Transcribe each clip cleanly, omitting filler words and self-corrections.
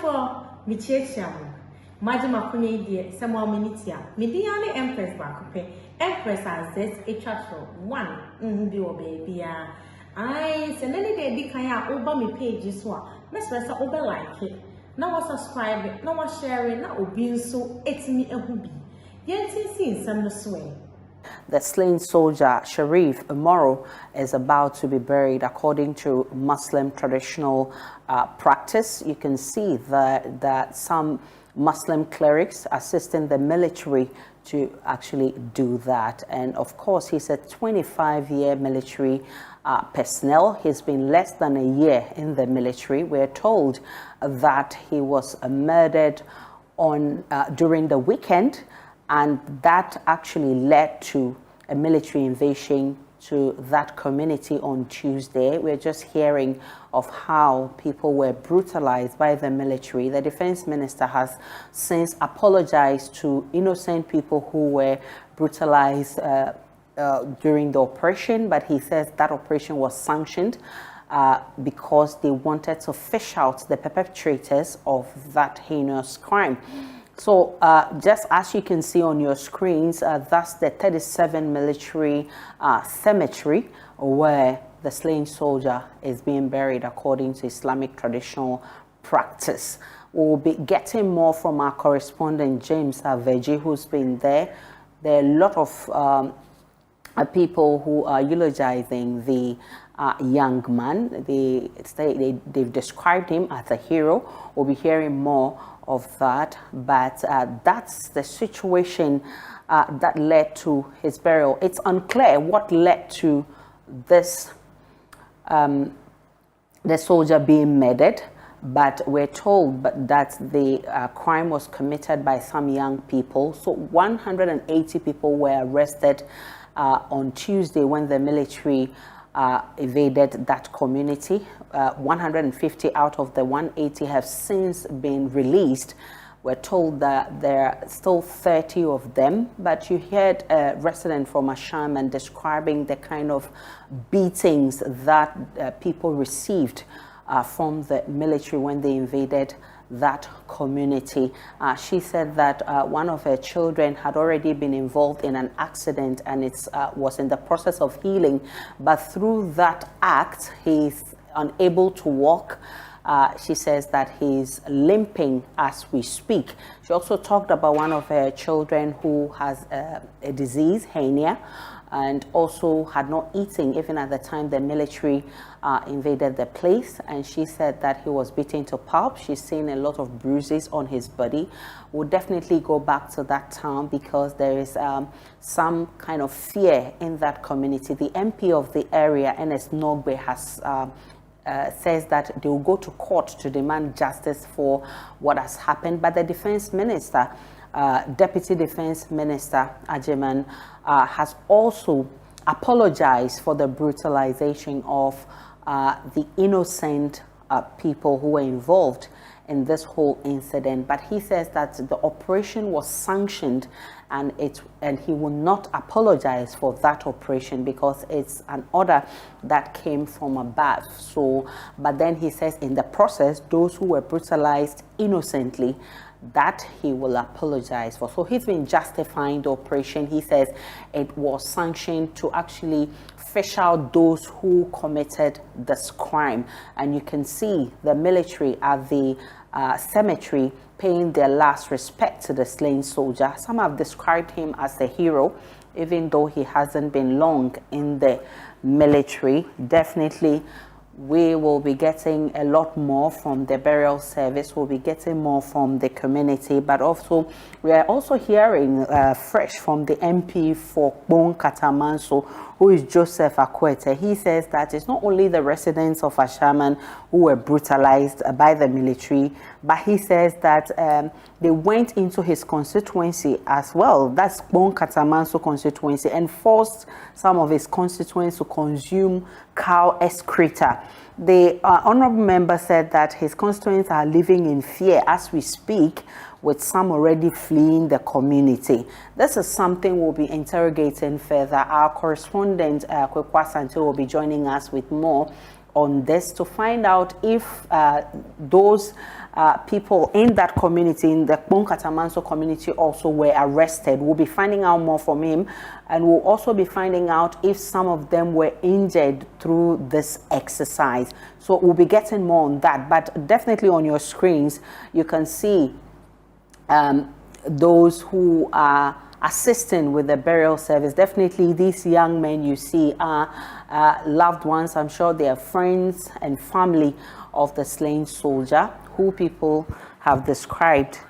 for Michia. Madam Akuni, dear, some more minitia. Midiani Empress Bacope, Empress as this a chatro, one, be baby. I send any day be kaya over me pages one. Miss Ressa over like it. No one subscribe, no one sharing, not being so it's me a hobby. Yet seen some swing. The slain soldier Sharif Imoro is about to be buried according to Muslim traditional practice. You can see that some Muslim clerics assisting the military to actually do that. And of course, he's a 25-year military personnel. He's been less than a year in the military. We're told that he was murdered on during the weekend, and that actually led to a military invasion to that community on Tuesday. We're just hearing of how people were brutalized by the military. The defense minister has since apologized to innocent people who were brutalized during the operation, but he says that operation was sanctioned because they wanted to fish out the perpetrators of that heinous crime. So just as you can see on your screens, that's the 37 military cemetery where the slain soldier is being buried according to Islamic traditional practice. We'll be getting more from our correspondent James Aveji, who's been there. There are a lot of people who are eulogizing the young man. They've described him as a hero. We'll be hearing more of that, but that's the situation that led to his burial. It's unclear what led to this the soldier being murdered, but we're told that the crime was committed by some young people. So 180 people were arrested on Tuesday when the military evaded that community. 150 out of the 180 have since been released. We're told that there are still 30 of them, but you heard a resident from Ashaiman describing the kind of beatings that people received from the military when they invaded that community. She said that one of her children had already been involved in an accident and it was in the process of healing, but through that act he's unable to walk. She says that he's limping as we speak. She also talked about one of her children who has a disease, hernia, and also had not eaten even at the time the military invaded the place. And she said that he was beaten to pulp. She's seen a lot of bruises on his body. We'll definitely go back to that town because there is some kind of fear in that community. The MP of the area, Ernest Nogbe, has says that they will go to court to demand justice for what has happened. But the defense minister, Deputy Defense Minister Ashaiman, has also apologized for the brutalization of the innocent people who were involved in this whole incident. But he says that the operation was sanctioned and he will not apologize for that operation because it's an order that came from above. So, but then he says in the process, those who were brutalized innocently, that he will apologize for. So he's been justifying the operation. He says it was sanctioned to actually fish out those who committed this crime. And you can see the military at the cemetery paying their last respect to the slain soldier. Some have described him as a hero, even though he hasn't been long in the military. Definitely we will be getting a lot more from the burial service. We'll be getting more from the community, but also we are also hearing fresh from the MP for Bon Katamanso, who is Joseph Akwete. He says that it's not only the residents of Ashaiman who were brutalized by the military, but he says that they went into his constituency as well. That's Bon Katamanso constituency, and forced some of his constituents to consume cow excreta. The honorable member said that his constituents are living in fear as we speak, with some already fleeing the community. This is something we'll be interrogating further. Our correspondent, Kwekwa Santi, will be joining us with more on this to find out if those people in that community, in the Bonkatamanso community, also were arrested. We'll be finding out more from him, and we'll also be finding out if some of them were injured through this exercise. So we'll be getting more on that, but definitely on your screens you can see those who are assisting with the burial service. Definitely these young men you see are loved ones. I'm sure they are friends and family of the slain soldier, who people have described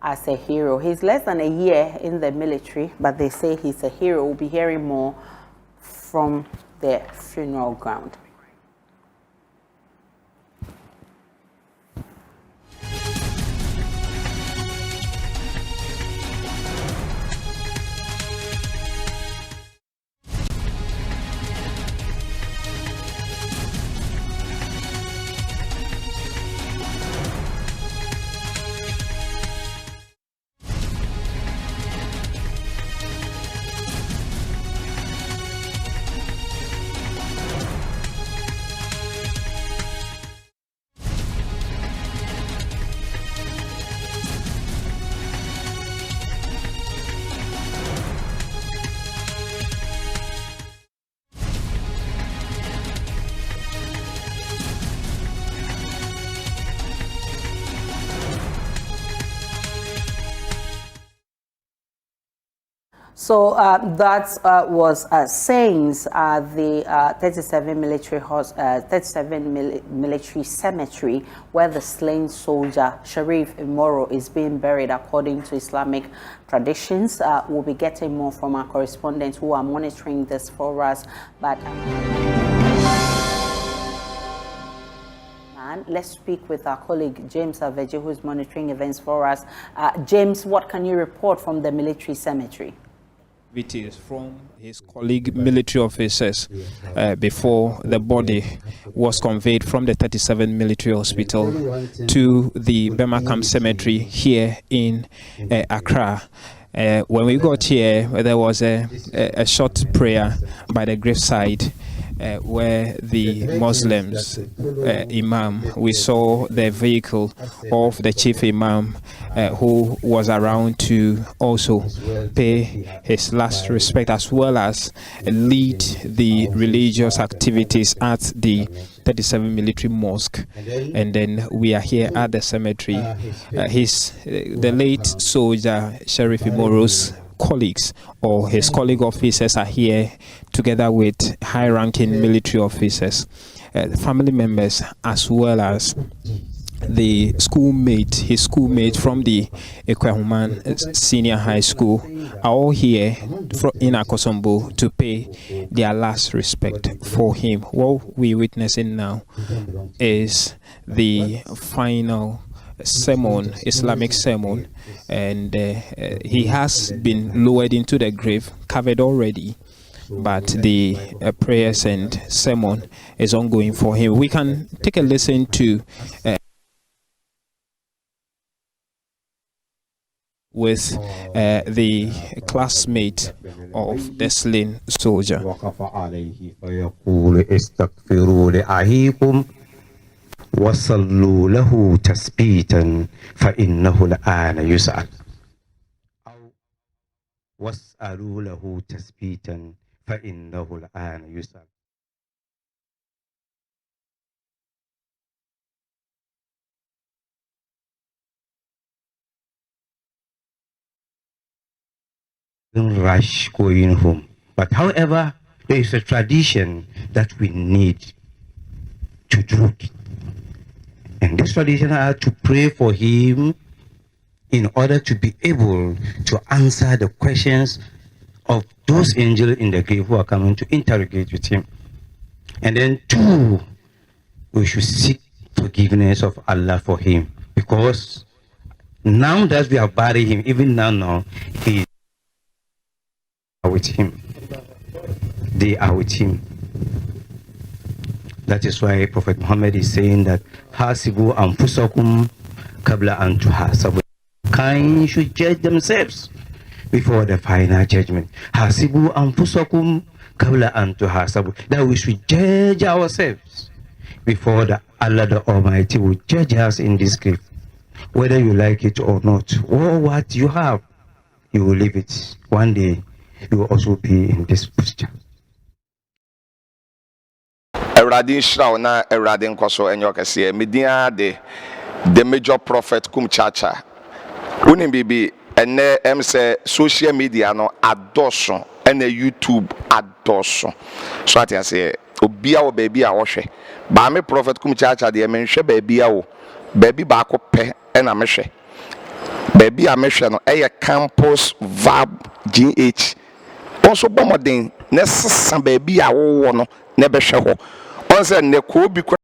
as a hero. He's less than a year in the military, but they say he's a hero. We'll be hearing more from the funeral ground. So that was Saints, the 37 military cemetery where the slain soldier Sharif Imoro is being buried according to Islamic traditions. We'll be getting more from our correspondents who are monitoring this for us. But let's speak with our colleague James Aveji, who is monitoring events for us. James, what can you report from the military cemetery? It is from his colleague military officers before the body was conveyed from the 37 military hospital to the Bemakam cemetery here in Accra. When we got here, there was a short prayer by the graveside where the Muslims Imam, we saw the vehicle of the chief Imam who was around to also pay his last respect as well as lead the religious activities at the 37 military mosque. And then we are here at the cemetery. The late soldier Sheriff Imoro's colleagues or his colleague officers are here together with high-ranking military officers, family members, as well as the his schoolmate from the Ekwahuman Senior High School are all here in Akosombo to pay their last respect for him. What we're witnessing now is the final sermon, Islamic sermon, and he has been lowered into the grave, covered already, but the prayers and sermon is ongoing for him. We can take a listen to with the classmate of the slain soldier. وصلوا له تثبيتا فإنه الآن يسأل أو واسألوا له تثبيتا فإنه الآن يسأل. Don't rush going home. But however, there is a tradition that we need to do. And this tradition are to pray for him in order to be able to answer the questions of those angels in the grave who are coming to interrogate with him. And then two, we should seek forgiveness of Allah for him. Because now that we have buried him, even now, he is with him. They are with him. That is why Prophet Muhammad is saying that Hasibu anfusakum kabla an tuhasabu. Kind should judge themselves before the final judgment. Hasibu anfusakum kabla an tuhasabu. That we should judge ourselves before the Allah the Almighty will judge us in this case. Whether you like it or not, or what you have, you will leave it. One day, you will also be in this posture. Eradin Shroud na Eradin Koso and Yokasi, Media the major prophet Kum Chacha. Unim bibi and em say social media no adoption and a YouTube adoption. So I can say Obia or baby a washe. Ba me prophet Kum Chacha the mention baby a baby bako pe and a meshe. Baby a meshe no a campus vab GH. Also bomodin nessa baby a wo no nebe sheho. Onse ne ko bi